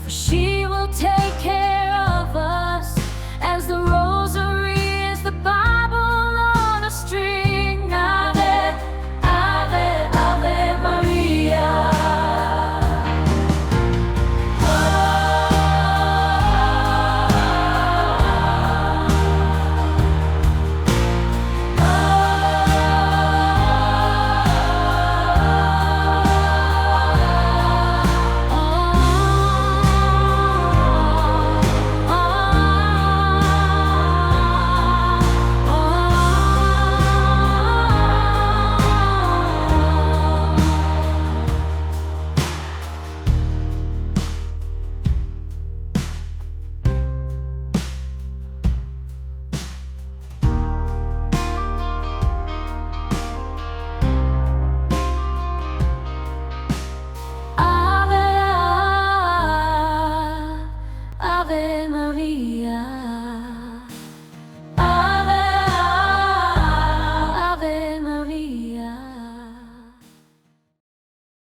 for she will take care of us, as the Rosary is the Bible on a string. Ave, Ave, Ave Maria. Ave Maria.